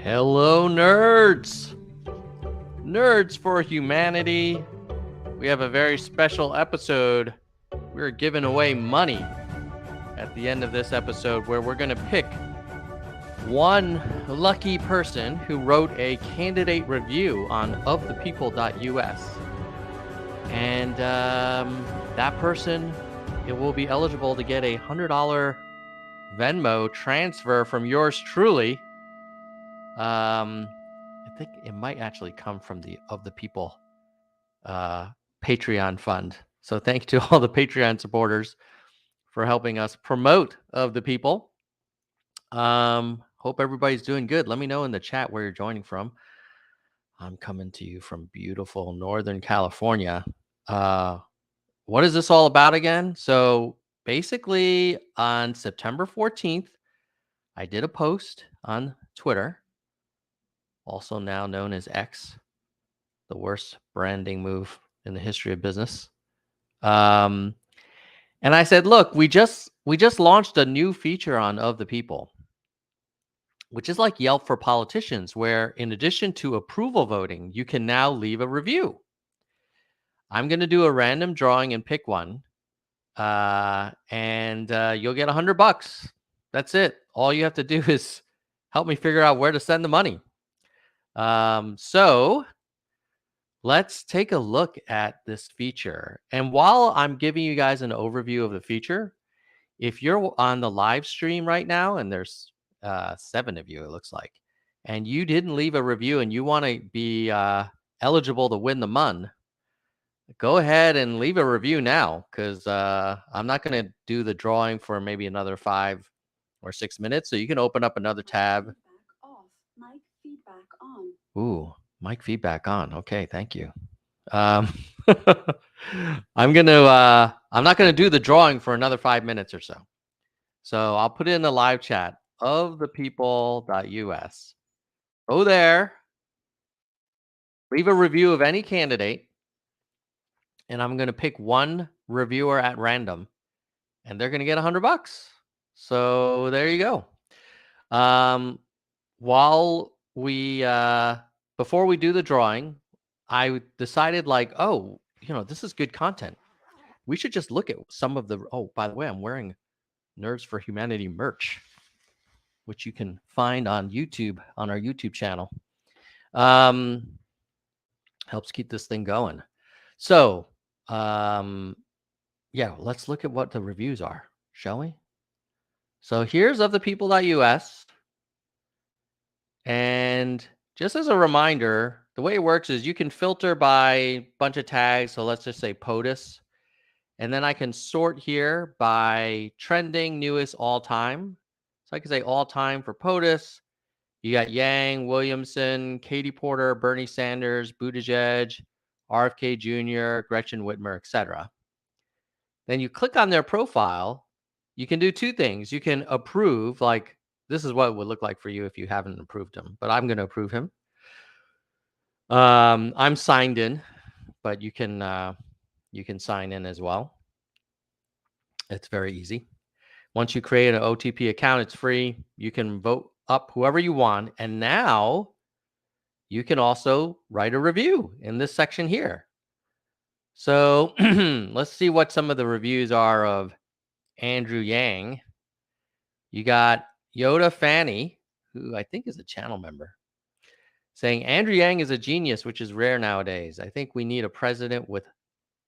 Hello, nerds! Nerds for Humanity. We have a very special episode. We're giving away money at the end of this episode where we're going to pick one lucky person who wrote a candidate review on ofthepeople.us. And that person, it will be eligible to get a $100 Venmo transfer from yours truly. I think it might actually come from the Of the People Patreon fund. So thank you to all the Patreon supporters for helping us promote Of the People. Hope everybody's doing good. Let me know in the chat where you're joining from. I'm coming to you from beautiful Northern California. What is this all about again? So basically on September 14th, I did a post on Twitter, also now known as X, the worst branding move in the history of business. And I said, look, we just launched a new feature on Of the People, which is like Yelp for politicians, where in addition to approval voting, you can now leave a review. I'm going to do a random drawing and pick one, and you'll get $100. That's it. All you have to do is help me figure out where to send the money. So let's take a look at this feature. And while I'm giving you guys an overview of the feature, if you're on the live stream right now, and there's 7 of you, it looks like, and you didn't leave a review and you want to be eligible to win the MUN, go ahead and leave a review now, because I'm not going to do the drawing for maybe another 5 or 6 minutes. So you can open up another tab. Feedback off. Mic feedback on. Ooh, mic feedback on. Okay, thank you. I'm not gonna do the drawing for another 5 minutes or so. So I'll put it in the live chat of thepeople.us. Go there, leave a review of any candidate, and I'm gonna pick one reviewer at random, and they're gonna get $100. So there you go. While we before we do the drawing, I decided, like, oh, this is good content. We should just look at some of the. Oh, by the way, I'm wearing Nerds for Humanity merch, which you can find on YouTube, on our YouTube channel. Helps keep this thing going. So, yeah, let's look at what the reviews are, shall we? So here's ofthepeople.us. And just as a reminder, the way it works is you can filter by a bunch of tags. So let's just say POTUS. And then I can sort here by trending, newest, all time. So I can say all time for POTUS. You got Yang, Williamson, Katie Porter, Bernie Sanders, Buttigieg, RFK Jr., Gretchen Whitmer, etc. Then you click on their profile. You can do 2 things. You can approve, like this is what it would look like for you if you haven't approved him, but I'm going to approve him. I'm signed in, but you can sign in as well. It's very easy. Once you create an OTP account, it's free. You can vote up whoever you want. And now you can also write a review in this section here. So let's see what some of the reviews are of Andrew Yang. You got Yoda Fanny, who I think is a channel member, saying Andrew Yang is a genius, which is rare nowadays. I think we need a president with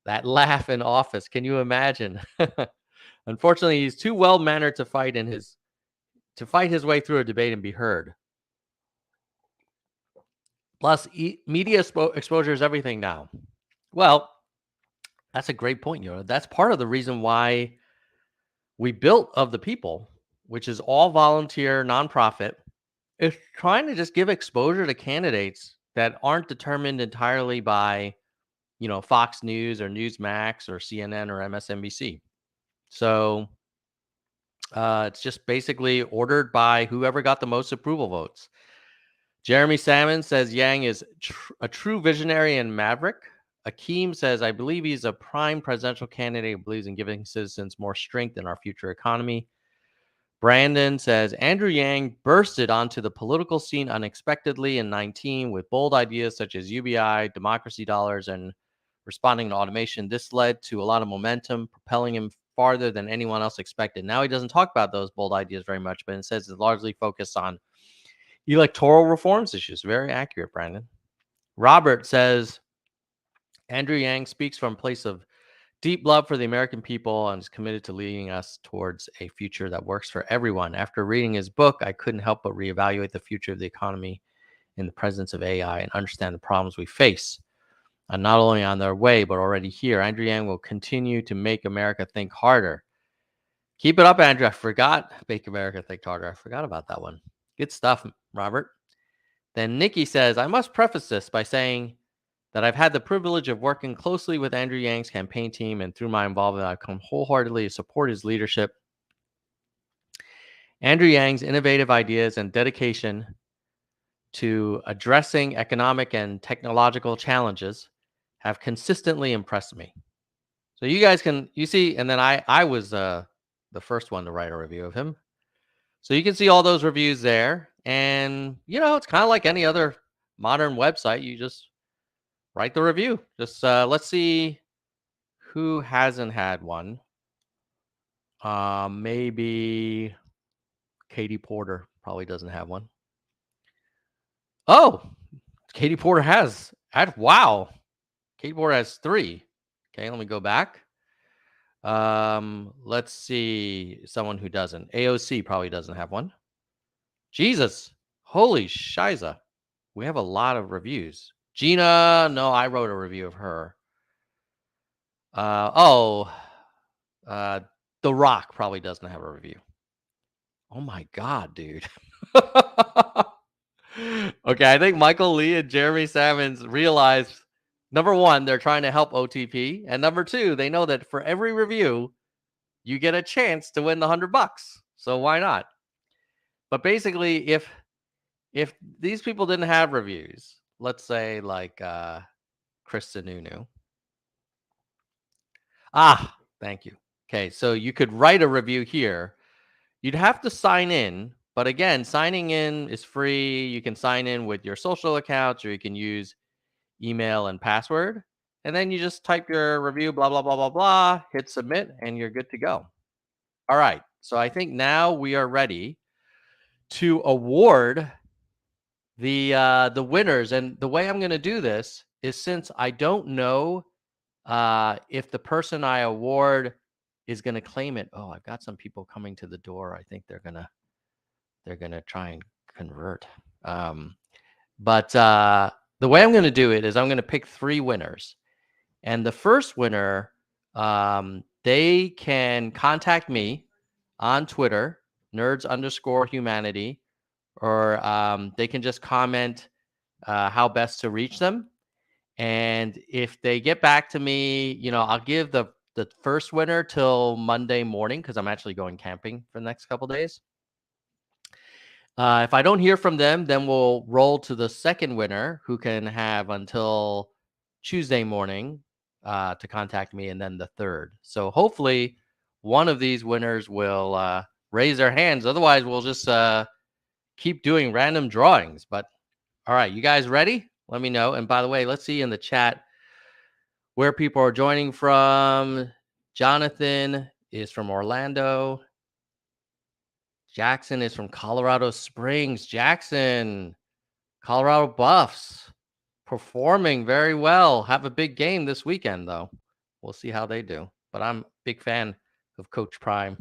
that laugh in office. Can you imagine? Unfortunately, he's too well-mannered to fight his way through a debate and be heard. Plus, media exposure is everything now. Well, that's a great point, Yoda. That's part of the reason why we built Of the People, which is all volunteer nonprofit, is trying to just give exposure to candidates that aren't determined entirely by, Fox News or Newsmax or CNN or MSNBC. So it's just basically ordered by whoever got the most approval votes. Jeremy Salmon says Yang is a true visionary and maverick. Akeem says, I believe he's a prime presidential candidate who believes in giving citizens more strength in our future economy. Brandon says Andrew Yang bursted onto the political scene unexpectedly in 19 with bold ideas such as UBI, democracy dollars, and responding to automation. This led to a lot of momentum, propelling him farther than anyone else expected. Now he doesn't talk about those bold ideas very much, but it says it's largely focused on electoral reforms issues. Very accurate, Brandon. Robert says Andrew Yang speaks from a place of deep love for the American people and is committed to leading us towards a future that works for everyone. After reading his book, I couldn't help but reevaluate the future of the economy in the presence of AI and understand the problems we face. And not only on their way, but already here. Andrew Yang will continue to make America think harder. Keep it up, Andrew. I forgot. Make America think harder. I forgot about that one. Good stuff, Robert. Then Nikki says, I must preface this by saying that I've had the privilege of working closely with Andrew Yang's campaign team, and through my involvement, I've come wholeheartedly to support his leadership. Andrew Yang's innovative ideas and dedication to addressing economic and technological challenges have consistently impressed me. So you guys can, you see, and then I was the first one to write a review of him. So you can see all those reviews there. And, you know, it's kind of like any other modern website. You just write the review. Just let's see who hasn't had one. Maybe Katie Porter probably doesn't have one. Oh, Katie Porter has. Wow. Katie Porter has 3. Okay, let me go back. Let's see someone who doesn't. AOC probably doesn't have one. Jesus. Holy shiza. We have a lot of reviews. Gina, no, I wrote a review of her. The Rock probably doesn't have a review. Oh my God, dude. Okay, I think Michael Lee and Jeremy Salmons realized, number one, they're trying to help OTP. And number 2, they know that for every review, you get a chance to win the $100. So why not? But basically, if these people didn't have reviews, let's say like Chris Sununu. Thank you. Okay, so you could write a review here. You'd have to sign in, but again, signing in is free. You can sign in with your social accounts, or you can use email and password. And then you just type your review, blah, blah, blah, blah, blah, hit submit, and you're good to go. All right, so I think now we are ready to award the winners. And the way I'm going to do this is, since I don't know if the person I award is going to claim it. Oh, I've got some people coming to the door. I think they're gonna try and convert. But the way I'm going to do it is I'm going to pick 3 winners, and the first winner, they can contact me on Twitter, nerds_humanity, or they can just comment how best to reach them. And if they get back to me, you know, I'll give the first winner till Monday morning, because I'm actually going camping for the next couple days. If I don't hear from them, then we'll roll to the second winner, who can have until Tuesday morning to contact me, and then the third. So hopefully one of these winners will raise their hands. Otherwise, we'll just keep doing random drawings. But all right, you guys ready? Let me know. And by the way, let's see in the chat where people are joining from. Jonathan is from Orlando. Jackson is from Colorado Springs. Jackson, Colorado Buffs, performing very well. Have a big game this weekend, though. We'll see how they do. But I'm a big fan of Coach Prime.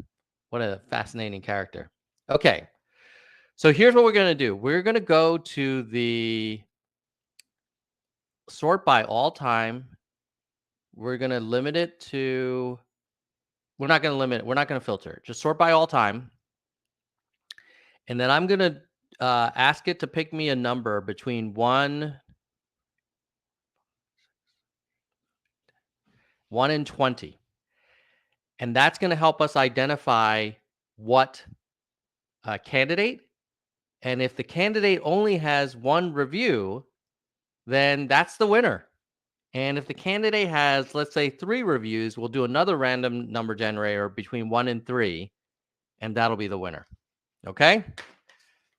What a fascinating character. Okay, so here's what we're going to do. We're going to go to the sort by all time. We're going to limit it to, we're not going to limit it. We're not going to filter it. Just sort by all time. And then I'm going to ask it to pick me a number between 1 and 20. And that's going to help us identify what candidate. And if the candidate only has 1 review, then that's the winner. And if the candidate has, let's say, 3 reviews, we'll do another random number generator between 1 and 3. and that'll be the winner. Okay?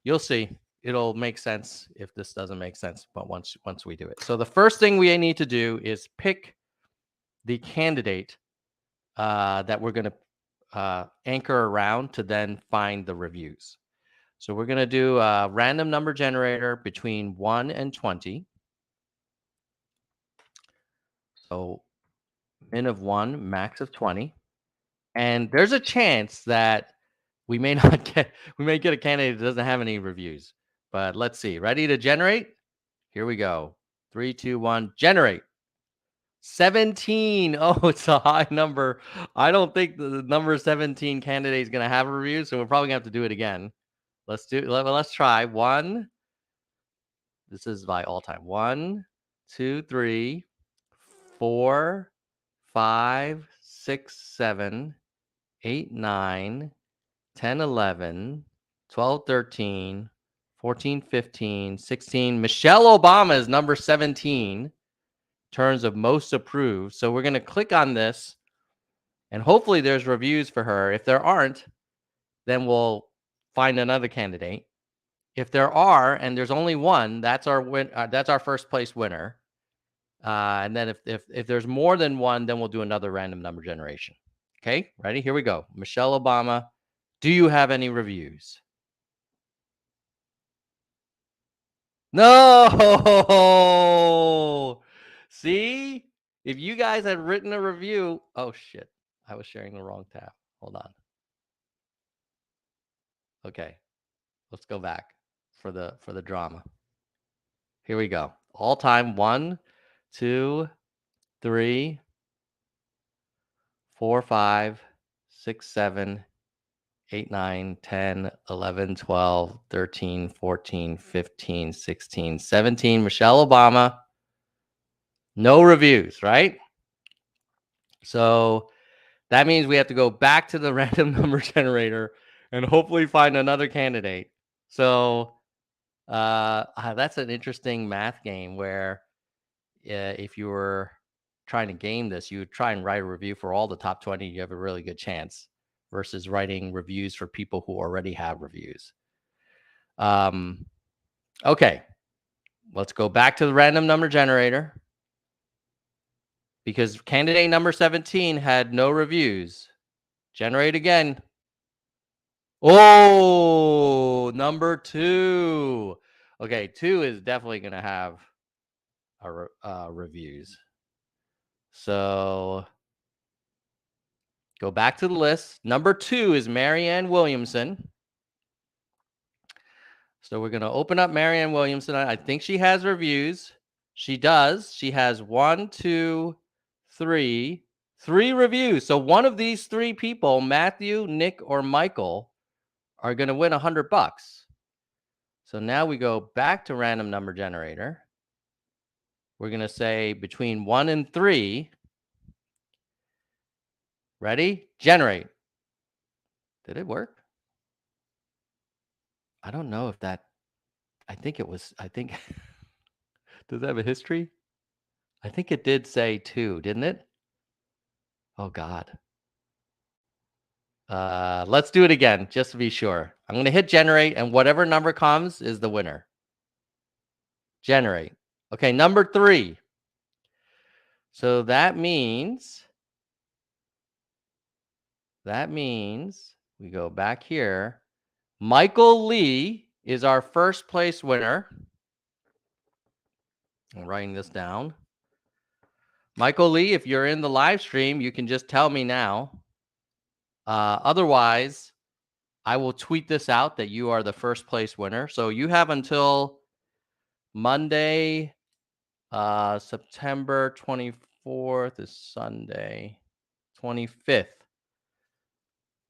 You'll see. It'll make sense if this doesn't make sense, but once we do it. So the first thing we need to do is pick the candidate that we're going to anchor around to then find the reviews. So we're going to do a random number generator between 1 and 20. So min of 1, max of 20. And there's a chance that we may get a candidate that doesn't have any reviews. But let's see. Ready to generate? Here we go. 3, 2, 1, generate. 17. Oh, it's a high number. I don't think the number 17 candidate is going to have a review, so we're probably going to have to do it again. Let's try. 1. This is by all time. 1, 2, 3, 4, 5, 6, 7, 8, 9, 10, 11, 12, 13, 14, 15, 16. Michelle Obama is number 17 in terms of most approved. So we're going to click on this, and hopefully there's reviews for her. If there aren't, then we'll find another candidate. If there are, and there's only one, that's our first place winner. And then if there's more than one, then we'll do another random number generation. Okay, ready? Here we go. Michelle Obama, do you have any reviews? No! See? If you guys had written a review, oh shit, I was sharing the wrong tab. Hold on. Okay, let's go back for the drama. Here we go. All time 1, 2, 3, 4, 5, 6, 7, 8, 9, 10, 11, 12, 13, 14, 15, 16, 17. Michelle Obama. No reviews, right? So that means we have to go back to the random number generator and hopefully find another candidate. So that's an interesting math game where if you were trying to game this, you would try and write a review for all the top 20. You have a really good chance versus writing reviews for people who already have reviews. Okay, let's go back to the random number generator because candidate number 17 had no reviews. Generate again. Oh, number 2. Okay, 2 is definitely going to have reviews. So go back to the list. Number 2 is Marianne Williamson. So we're going to open up Marianne Williamson. I think she has reviews. She does. She has 1, 2, 3 reviews. So one of these 3 people, Matthew, Nick, or Michael, are going to win $100. So now we go back to random number generator. We're going to say between 1 and 3. Ready? Generate. Did it work? I don't know if that, I think, does it have a history? I think it did say 2, didn't it? Oh, God. Let's do it again, just to be sure. I'm going to hit generate, and whatever number comes is the winner. Generate. Okay, number 3. So that means we go back here. Michael Lee is our first place winner. I'm writing this down. Michael Lee, if you're in the live stream, you can just tell me now. Otherwise, I will tweet this out that you are the first place winner. So you have until Monday, September 24th is Sunday, 25th.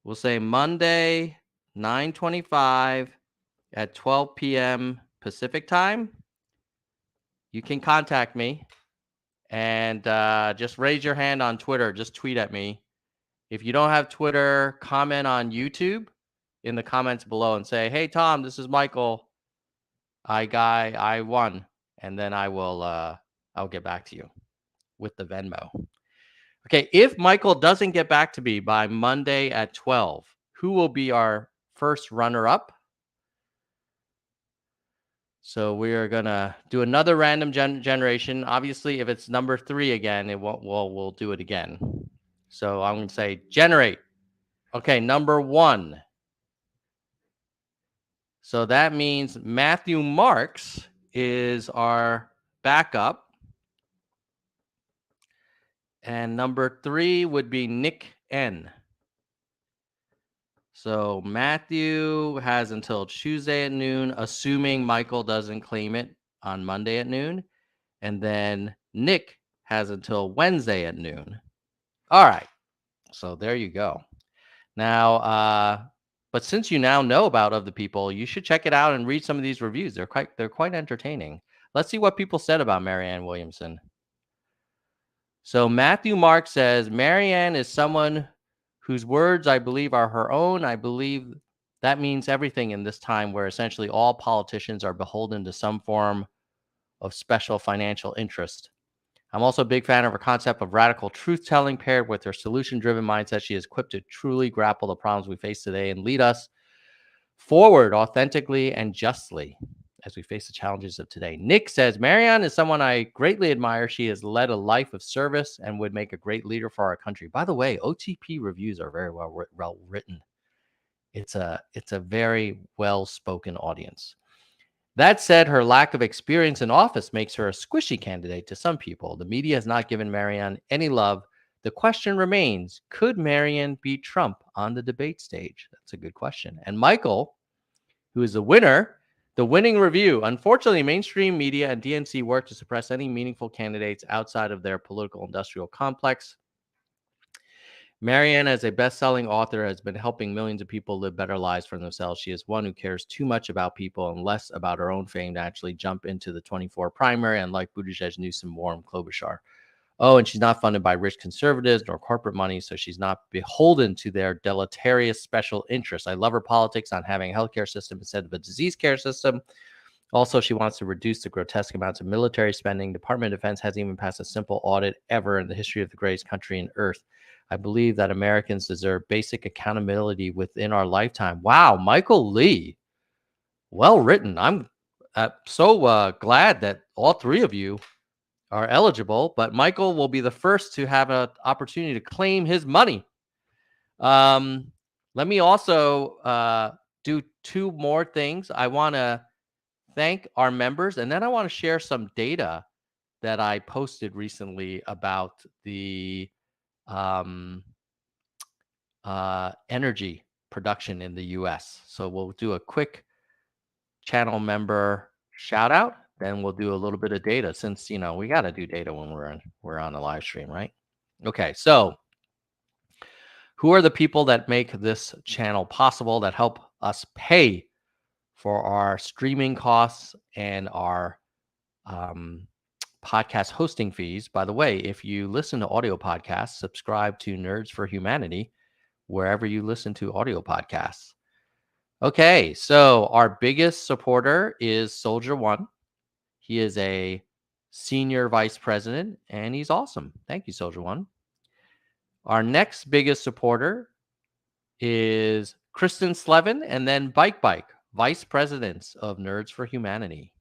We'll say Monday, 9:25 at 12 p.m. Pacific time. You can contact me and just raise your hand on Twitter. Just tweet at me. If you don't have Twitter, comment on YouTube in the comments below and say, "Hey, Tom, this is Michael. I won." And then I'll get back to you with the Venmo. Okay, if Michael doesn't get back to me by Monday at 12, who will be our first runner-up. So we are gonna do another random generation. Obviously, if it's number 3 again, it won't. We'll do it again. So I'm gonna say generate. Okay, number 1. So that means Matthew Marks is our backup. And number 3 would be Nick N. So Matthew has until Tuesday at noon, assuming Michael doesn't claim it on Monday at noon. And then Nick has until Wednesday at noon. All right. So there you go. Now, but since you now know about Of the People, you should check it out and read some of these reviews. They're quite entertaining. Let's see what people said about Marianne Williamson. So Matthew Mark says, Marianne is someone whose words I believe are her own. I believe that means everything in this time where essentially all politicians are beholden to some form of special financial interest. I'm also a big fan of her concept of radical truth-telling paired with her solution-driven mindset. She is equipped to truly grapple the problems we face today and lead us forward authentically and justly as we face the challenges of today. Nick says, Marianne is someone I greatly admire. She has led a life of service and would make a great leader for our country. By the way, OTP reviews are very well written. It's a very well-spoken audience. That said, her lack of experience in office makes her a squishy candidate to some people. The media has not given Marianne any love. The question remains, could Marianne beat Trump on the debate stage? That's a good question. And Michael, who is the winner, the winning review. Unfortunately, mainstream media and DNC work to suppress any meaningful candidates outside of their political industrial complex. Marianne, as a best-selling author, has been helping millions of people live better lives for themselves. She is one who cares too much about people and less about her own fame to actually jump into the 24 primary, unlike Buttigieg, Newsom, Warren, Klobuchar. Oh, and she's not funded by rich conservatives nor corporate money, so she's not beholden to their deleterious special interests. I love her politics on having a healthcare system instead of a disease care system. Also, she wants to reduce the grotesque amounts of military spending. Department of Defense hasn't even passed a simple audit ever in the history of the greatest country on earth. I believe that Americans deserve basic accountability within our lifetime. Wow, Michael Lee. Well written. I'm so glad that all 3 of you are eligible, but Michael will be the first to have an opportunity to claim his money. Let me also do 2 more things. I want to thank our members, and then I want to share some data that I posted recently about the energy production in the US. So we'll do a quick channel member shout out, then we'll do a little bit of data since, we got to do data when we're on the live stream, right? Okay, so who are the people that make this channel possible, that help us pay for our streaming costs and our podcast hosting fees? By the way, if you listen to audio podcasts, subscribe to Nerds for Humanity wherever you listen to audio podcasts. Okay, so our biggest supporter is Soldier One. He is a senior vice president, and he's awesome. Thank you, Soldier One. Our next biggest supporter is Kristen Slevin, and then Bike, vice presidents of Nerds for Humanity.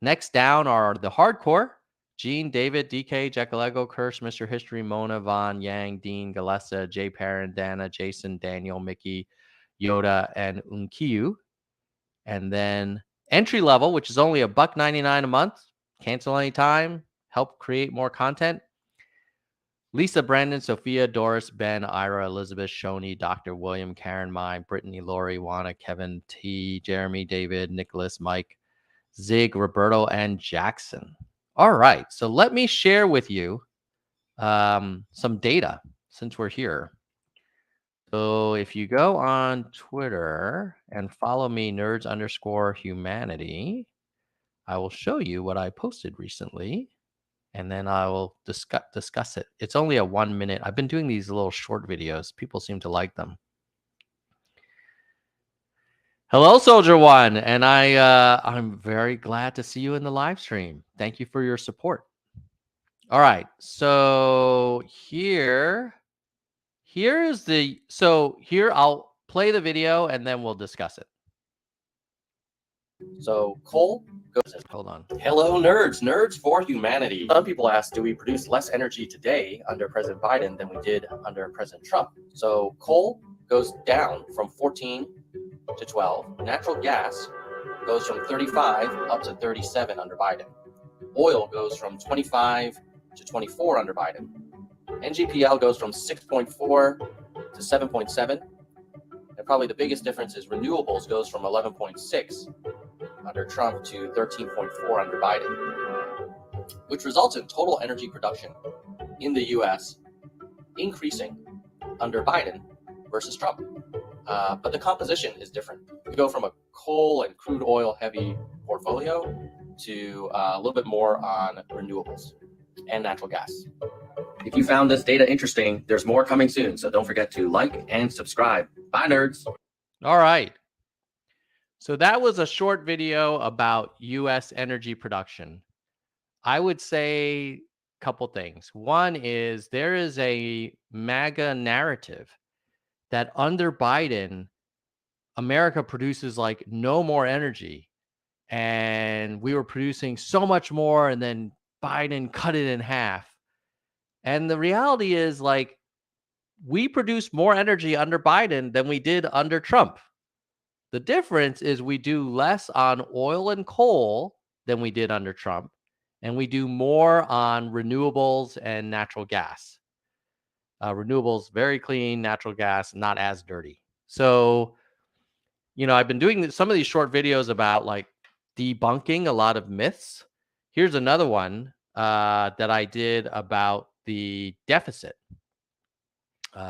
Next down are the hardcore: Gene, David, DK, Jackalego, Kirsch, Mr. History, Mona, Vaughn, Yang, Dean, Galessa, Jay Perrin, Dana, Jason, Daniel, Mickey, Yoda, and Unkiyu. And then entry level, which is only $1.99 a month, cancel anytime, help create more content: Lisa, Brandon, Sophia, Doris, Ben, Ira, Elizabeth, Shoni, Dr. William, Karen, Mai, Brittany, Lori, Juana, Kevin, T, Jeremy, David, Nicholas, Mike, Zig, Roberto, and Jackson. All right, so let me share with you some data since we're here. So if you go on Twitter and follow me, nerds_humanity, I will show you what I posted recently, and then I will discuss it. It's only a 1 minute. I've been doing these little short videos. People seem to like them. Hello, Soldier One, and I'm very glad to see you in the live stream. Thank you for your support. All right, so here I'll play the video and then we'll discuss it. So coal goes in. Hold on. Hello, nerds. Nerds for humanity. Some people ask, do we produce less energy today under President Biden than we did under President Trump? So coal goes down from 14 to 12. Natural gas goes from 35 up to 37 under Biden. Oil goes from 25 to 24 under Biden. NGPL goes from 6.4 to 7.7. And probably the biggest difference is renewables goes from 11.6 under Trump to 13.4 under Biden, which results in total energy production in the U.S. increasing under Biden versus Trump. But the composition is different. We go from a coal and crude oil heavy portfolio to a little bit more on renewables and natural gas. If you found this data interesting, there's more coming soon. So don't forget to like and subscribe. Bye, nerds. All right. So that was a short video about U.S. energy production. I would say a couple things. One is there is a MAGA narrative that under Biden, America produces like no more energy. And we were producing so much more, and then Biden cut it in half. And the reality is, like, we produce more energy under Biden than we did under Trump. The difference is we do less on oil and coal than we did under Trump, and we do more on renewables and natural gas. Renewables, very clean, natural gas, not as dirty. So, you know, I've been doing some of these short videos about like debunking a lot of myths. Here's another one that I did about the deficit,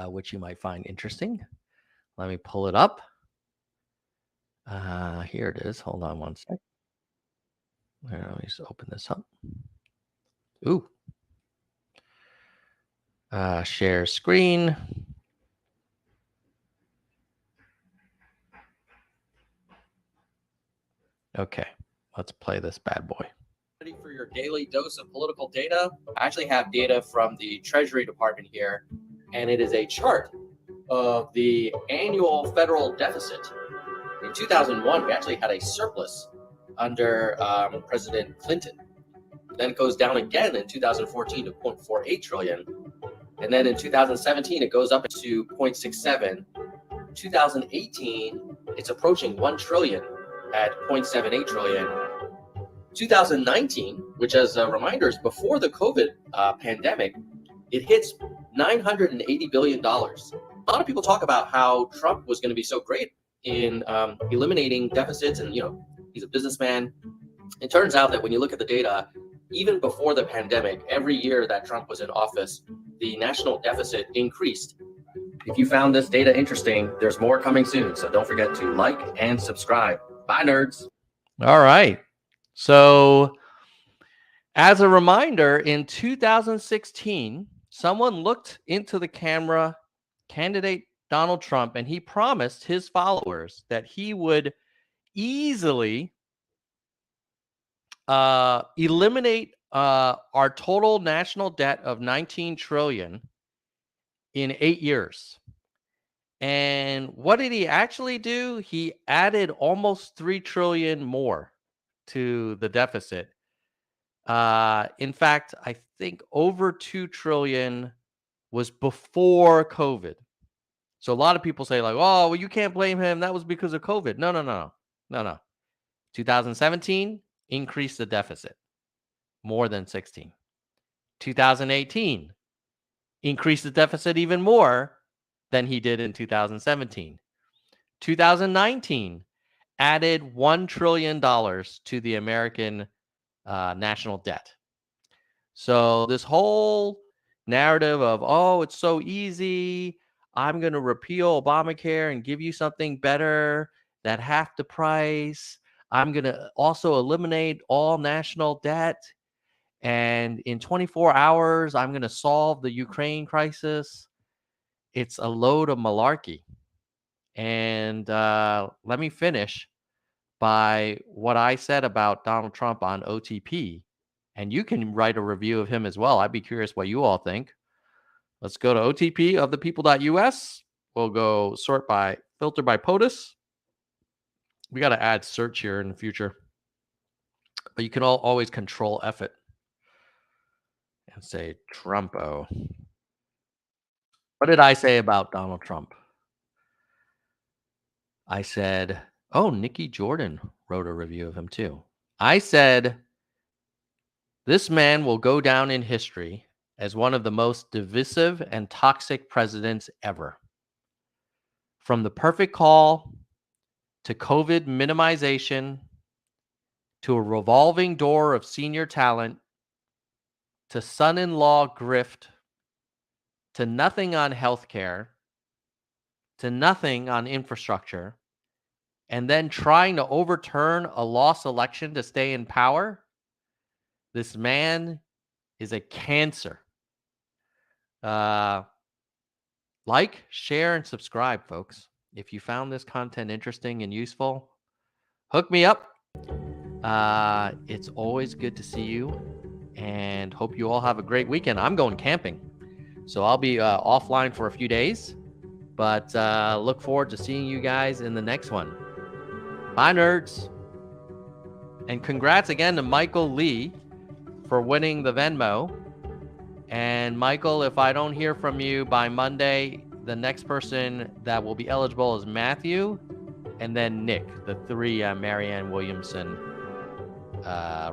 which you might find interesting. Let me pull it up. Here it is. Hold on one sec. Let me just open this up. Ooh. Share screen. Okay, let's play this bad boy. Ready for your daily dose of political data? I actually have data from the Treasury Department here, and it is a chart of the annual federal deficit. In 2001, we actually had a surplus under President Clinton. Then it goes down again in 2014 to 0.48 trillion. And then in 2017, it goes up to 0.67. 2018, it's approaching 1 trillion at 0.78 trillion. 2019, which as a reminder is before the COVID pandemic, it hits $980 billion. A lot of people talk about how Trump was going to be so great in eliminating deficits, and, you know, he's a businessman. It turns out that when you look at the data, even before the pandemic, every year that Trump was in office, the national deficit increased. If you found this data interesting, there's more coming soon. So don't forget to like and subscribe. Bye, nerds. All right. So as a reminder, in 2016, someone looked into the camera, candidate Donald Trump, and he promised his followers that he would easily eliminate our total national debt of 19 trillion in 8 years. And what did he actually do? He added almost 3 trillion more to the deficit. In fact, I think over 2 trillion was before COVID. So a lot of people say like, oh, well, you can't blame him. That was because of COVID. No. 2017 increased the deficit more than 16. 2018 increased the deficit even more than he did in 2017. 2019 added $1 trillion to the American national debt. So this whole narrative of, oh, it's so easy, I'm going to repeal Obamacare and give you something better at half the price. I'm going to also eliminate all national debt. And in 24 hours, I'm going to solve the Ukraine crisis. It's a load of malarkey. And let me finish by what I said about Donald Trump on OTP. And you can write a review of him as well. I'd be curious what you all think. Let's go to OTP of the people.us. We'll go filter by POTUS. We got to add search here in the future. But you can always control F it and say Trumpo. What did I say about Donald Trump? I said, oh, Nikki Jordan wrote a review of him too. I said, this man will go down in history as one of the most divisive and toxic presidents ever. From the perfect call to COVID minimization to a revolving door of senior talent to son-in-law grift to nothing on healthcare to nothing on infrastructure, and then trying to overturn a lost election to stay in power, this man is a cancer. Like, share, and subscribe, folks. If you found this content interesting and useful, hook me up. It's always good to see you, and hope you all have a great weekend. I'm going camping, so I'll be offline for a few days, but look forward to seeing you guys in the next one. Bye, nerds. And congrats again to Michael Lee for winning the Venmo. And Michael, if I don't hear from you by Monday, the next person that will be eligible is Matthew and then Nick, the 3 Marianne Williamson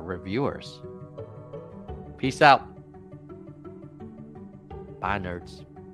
reviewers. Peace out. Bye, nerds.